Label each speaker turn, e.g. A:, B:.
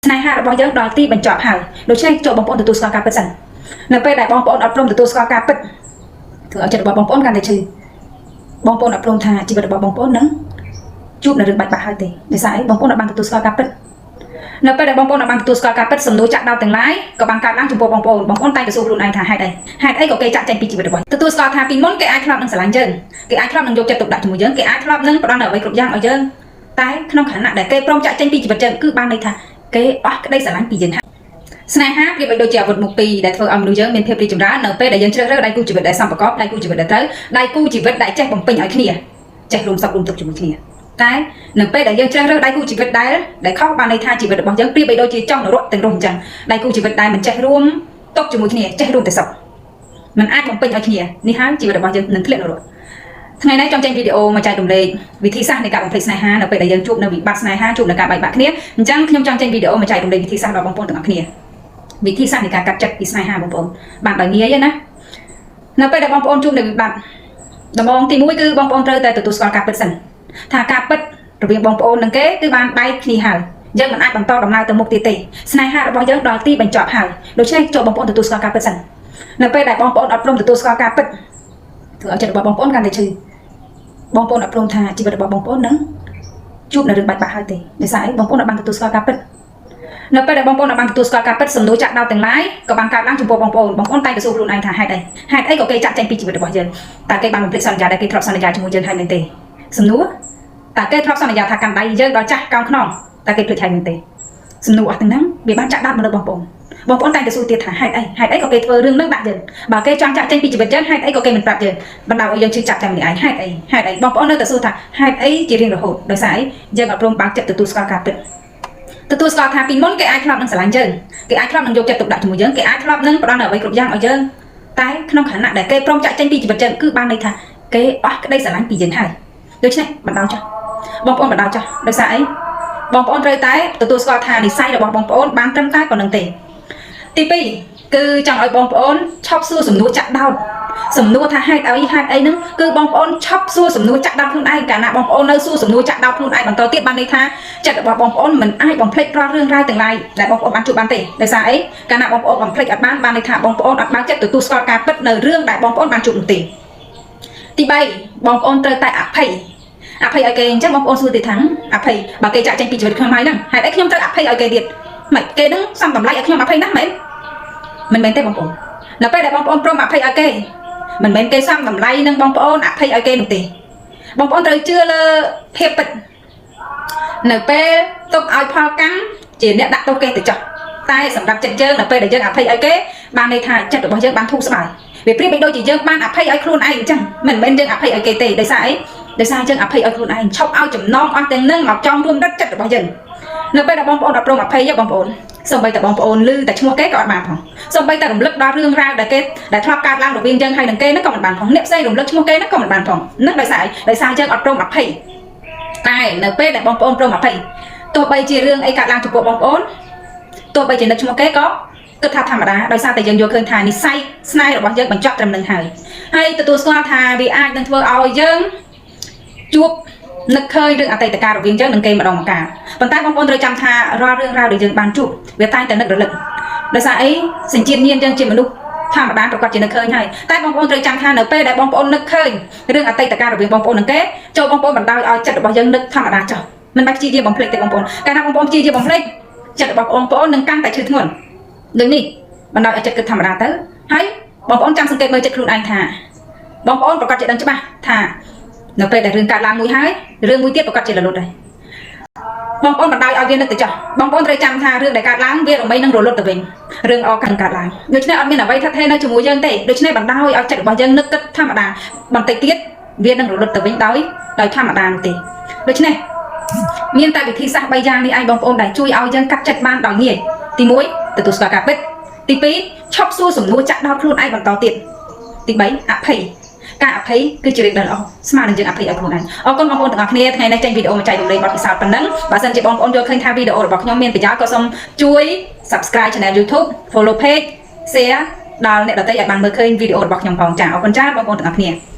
A: ស្នេហារបស់យើងដល់ទីបញ្ចប់ហើយដូច្នេះចូលបងប្អូនទទួលស្គាល់ការពិតសិននៅពេលដែលបងប្អូនអត់ព្រមទទួលស្គាល់ការពិតធ្វើឲ្យចិត្តរបស់បងប្អូនកាន់តែឈឺបងប្អូនអត់ព្រមថាជីវិតរបស់បងប្អូននឹងជួបនៅរឿងបាច់បាក់ហើយទេដោយសារអីបងប្អូនអត់បានទទួលស្គាល់ការពិតនៅពេលដែលបងប្អូនអត់បានទទួលស្គាល់ការពិតសំណួរចាក់ដោតទាំងឡាយក៏បានកើតឡើងចំពោះបងប្អូនតែទៅសួរខ្លួនឯងថាហេតុអីក៏គេចាក់ចេញពីជីវិតរបស់ទទួលស្គាល់ថាពីមុនគេអាចធ្លាប់នឹងស្រឡាញ់យើងគេអាចធ្លាប់នឹងយកចិត្តទុកដាក់ជាមួយយើងគេអាចធ្លាប់នឹងផ្ដល់នូវអ្វីគ្រប់យ៉ាងឲ្យយើងតែក្នុងខណៈដែលគេព្រមចាក់ចេញពីជីវិតយើងគឺបានន័យថាគេអស់ក្តីស្រឡាញ់ពីយើងហើយស្នេហាប្រៀបដូចជាអាវុធមុខពីរដែលធ្វើឲ្យមនុស្សយើងមានភាពរីកចម្រើននៅពេលដែលយើងជ្រើសរើសដៃគូជីវិតដែលសមប្រកបដៃគូជីវិតដែលត្រូវដៃគូជីវិតដែលចេះបំពេញឲ្យគ្នាចេះរួមសុខរួមទុក្ខជាមួយគ្នាតែនៅពេលដែលយើងជ្រើសរើសដៃគូជីវិតដែលខុសបានន័យថាជីវិតរបស់យើងប្រៀបដូចជាចង់នរកទាំងរស់អញ្ចឹងដៃគូជីវិតដែលមិនចេះរួមទុកជាមួយគ្នាចេះរួមតែសុខមិនអាចបំពេញឲ្យគ្នានេះហើយជីវិតរបស់យើងនឹងធ្លាក់នរកថ្ងៃនេះចង់ចេញវីដេអូមកចែករំលែកវិធីសាស្ត្រនៃការបំភ្លេចស្នេហានៅពេលដែលយើងជួបនៅវិបត្តិស្នេហាជួបនៅការបែកបាក់គ្នាអញ្ចឹងខ្ញុំចង់ចេញវីដេអូមកចែករំលែកវិធីសាស្ត្រដល់បងប្អូនទាំងអស់គ្នាវិធីសាស្ត្រនៃការកាត់ចិត្តពីស្នេហាបងប្អូនបានដោយងាយណានៅពេលដែលបងប្អូនជួបនៅវិបត្តិដំបូងទី1គឺបងប្អូនត្រូវតែទទួលស្គាល់ការពិតសិនថាការពិតរវាងបងប្អូននិងគេគឺបានបែកគ្នាហើយយើងមិនអាចបន្តដំណើរទៅមុខទៀតទេស្នេហារបស់យើងដល់ទីបញ្ចប់ហើយដូច្នេះចូលបងប្អូនទទួលស្គាល់ការពិតសិននៅពេលដែលបងប្អូនអត់ព្រមទទួលស្គាល់ការពិតធ្វើឲ្យចិត្តរបស់បងប្អូនកាន់តែឈឺបងប្អូនអត់ព្រមថាជីវិតរបស់បងប្អូននឹងជួបនៅរឿងបាច់បាក់ហើយទេដោយសារអីបងប្អូនអត់បានទទួលស្គាល់ការពិតនៅពេលដែលបងប្អូនអត់បានទទួលស្គាល់ការពិតសំណួរចាក់ដោតទាំងឡាយក៏បានកើតឡើងចំពោះបងប្អូនតែទៅសួរខ្លួនឯងថាហេតុអីក៏គេចាក់ចេញពីជីវិតរបស់យើងតើគេបានបំភ្លេចសន្យាដែលគេធ្លាប់សន្យាជាមួយយើងហើយមែនទេសំណួរតើគេធ្លាប់សន្យាថាកាន់ដៃយើងដល់ចាស់កោងខ្នងតើគេភ្លេចហើយមែនទេសំណួរអស់ទាំងហ្នឹងវាបានចាក់ដោតមកលើបងប្អូនតែទៅសួរទៀតថាហេតុអីក៏គេធ្វើរឿងហ្នឹងដាក់យើងបើគេចង់ចាក់ចេញពីជីវិតយើងហេតុអីក៏គេមិនប្រាប់យើងបណ្ដោយឲ្យយើងឈឺចាប់តែម្នាក់ឯងហេតុអីបងប្អូននៅតែសួរថាហេតុអីជារៀងរហូតដោយសារអីយើងអត់ព្រមបើកចិត្តទទួលស្គាល់ការពិតទទួលស្គាល់ថាពីមុនគេអាចធ្លាប់នឹងស្រឡាញ់យើងគេអាចធ្លាប់នឹងយកចិត្តទុកដាក់ជាមួយយើងគេអាចធ្លាប់នឹងផ្ដល់នូវអ្វីគ្រប់យ៉ាងឲ្យយើងតែក្នុងខណៈដែលគេព្រមចាក់ចេញពីជីវិតយើងគឺបានន័យថាគេអស់ក្តីស្រឡាញ់ពីយើងហើយដូច្នេះបណ្ដោយចុះបងប្អូនបណ្ដោយចុះដោយសារអីបងប្អូនត្រូវតែទទួលស្គាល់ថានិស្ស័យរបស់បងប្អូនបានត្រឹមតែប៉ុណ្្នឹងទេទី2គឺចង់ឲ្យបងប្អូនឈប់សួរសំណួរចាក់ដោតសំណួរថាហេតុអីហ្នឹងគឺបងប្អូនឈប់សួរសំណួរចាក់ដោតខ្លួនឯងកាលណាបងប្អូននៅសួរសំណួរចាក់ដោតខ្លួនឯងបន្តទៀតបានន័យថាចិត្តរបស់បងប្អូនមិនអាចបំភ្លេចរាល់រឿងរ៉ាវទាំងឡាយដែលបងប្អូនបានជួបបានទេដោយសារអីកាលណាបងប្អូនបំភ្លេចអត់បានន័យថាបងប្អូនអត់បានចិត្តទទួលស្គាល់ការពិតនៅរឿងដែលបងប្អូនបានជួបនោះទេទី3បងប្អូនត្រូវតែអភ័យឲ្យគេអញ្ចឹងបងប្អូនសួរទៀតថាអភ័យបើគេចាក់ចេញពីជីវិតខ្ញុំហើយហ្នឹងហេតុអីខ្ញុំត្រូវអភ័យឲ្យគេទៀតមិនគេនឹងសំតម្លៃឲ្យខ្ញុំអភ័យណាស់មែនមិនមែនទេបងប្អូននៅពេលដែលបងប្អូនព្រមអភ័យឲ្យគេមិនមែនគេសំតម្លៃនឹងបងប្អូនអភ័យឲ្យគេនោះទេបងប្អូនត្រូវជឿលើភាពពិតនៅពេលទុកឲ្យផលកម្មជាអ្នកដាក់ទោសគេទៅចោះតែសម្រាប់ចិត្តយើងនៅពេលដែលយើងអភ័យឲ្យគេបានន័យថាចិត្តរបស់យើងបានធូរស្បើយវាប្រៀបដូចជាយើងបានអភ័យឲ្យខ្លួនឯងអញ្ចឹងមិនមែនយើងអភ័យឲ្យគេទេដោយសារអីដោយសារយើងអភ័យឲ្យខ្លួនឯងឈប់ឲ្យចំណងអស់ទាំងនឹងមកចង់រួមរឹតចិត្តរបស់យើងនៅពេលដែលបងប្អូនអត់ព្រមអភ័យទេបងប្អូនសូម្បីតែបងប្អូនឮតែឈ្មោះគេក៏អត់បានផងសូម្បីតែរំលឹកដល់រឿងរ៉ាវដែលធ្លាប់កើតឡើងរវាងយើងហើយនឹងគេហ្នឹងក៏មិនបានផងអ្នកផ្សេងរំលឹកឈ្មោះគេហ្នឹងក៏មិនបានផងនឹងដោយសារយើងអត់ព្រមអភ័យតែនៅពេលដែលបងប្អូនព្រមអភ័យទោះបីជារឿងអីកើតឡើងចំពោះបងប្អូនទោះបីជានឹកឈ្មោះគេក៏គិតថាធម្មតាដោយសារតែយើងយល់ឃើញថានិស្ស័យស្នេហ៍របស់យើងបញ្ចប់ត្រឹមនឹងហើយទទួលស្គាល់ថាវាអាចនឹងធ្វើឲ្យយើងជួបនឹកឃើញរឿងអតីតកាលរវាងយើងនិងគេម្ដងម្កាលប៉ុន្តែបងប្អូនត្រូវចាំថារាល់រឿងរ៉ាវដែលយើងបានជួបវាតែងតែនឹករលឹកដោយសារអីសញ្ជាតិញាណយើងជាមនុស្សធម្មតាប្រកបជានឹកឃើញហើយតែបងប្អូនត្រូវចាំថានៅពេលដែលបងប្អូននឹកឃើញរឿងអតីតកាលរវាងបងប្អូននិងគេចូលបងប្អូនបណ្ដោយឲ្យចិត្តរបស់យើងនឹកធម្មតាចុះមិនបាច់ព្យាយាមបំភ្លេចទេបងប្អូនកាលណាបងប្អូនព្យាយាមបំភ្លេចចិត្តរបស់បងប្អូននឹងកាន់តែឈឺធ្ងន់ដូចនេះបណ្ដោយឲ្យចិត្តគិតធម្មតាទៅហើយបងប្អូនចាំសង្កេតមើលចិត្តខ្លួនឯងថាបងប្អូនប្រកាសជាដឹងច្បាស់ថានៅពេលដែលរឿងកើតឡើងមួយហើយរឿងមួយទៀតប្រកាសជារលត់ដែរបងប្អូនបណ្ដោយឲ្យវានឹកទៅចោះបងប្អូនត្រូវចាំថារឿងដែលកើតឡើងវារមែងនឹងរលត់ទៅវិញរឿងអកើតឡើងដូច្នេះអត់មានអ្វីថាថេរនៅជាមួយយើងទេដូច្នេះបណ្ដោយឲ្យចិត្តរបស់យើងនឹកគិតធម្មតាបន្តិចទៀតវានឹងរលត់ទៅវិញដោយធម្មតានោះទេដូច្នេះមានតែវិធីសាស្ត្រ3យ៉ាងនេះឯងបងប្អូនដែលជួយឲ្យយើងកាត់ចិត្តបានដោយងាយទី1ទទួលស្គាល់ការពិតទី2ឈប់សួរសំណួរចាក់ដោតខ្លួនឯងបន្តទៀតទី3អភ័យការអភ័យគឺជារឿងដ៏ល្អស្មើនឹងយើងអភ័យឲ្យខ្លួនឯងអរគុណបងប្អូនទាំងអស់គ្នាថ្ងៃនេះចេញវីដេអូមកចែករំលែកបទពិសោធន៍ប៉ុណ្ណឹងបើសិនជាបងប្អូនយល់ឃើញថាវីដេអូរបស់ខ្ញុំមានប្រយោជន៍ក៏សូមជួយ Subscribe Channel YouTube Follow Page Share ដល់អ្នកដទៃឲ្យបានមើលឃើញវីដេអូរបស់ខ្ញុំផងចា៎អរគុណច្រើនបងប្អូនទាំងអស់គ្នា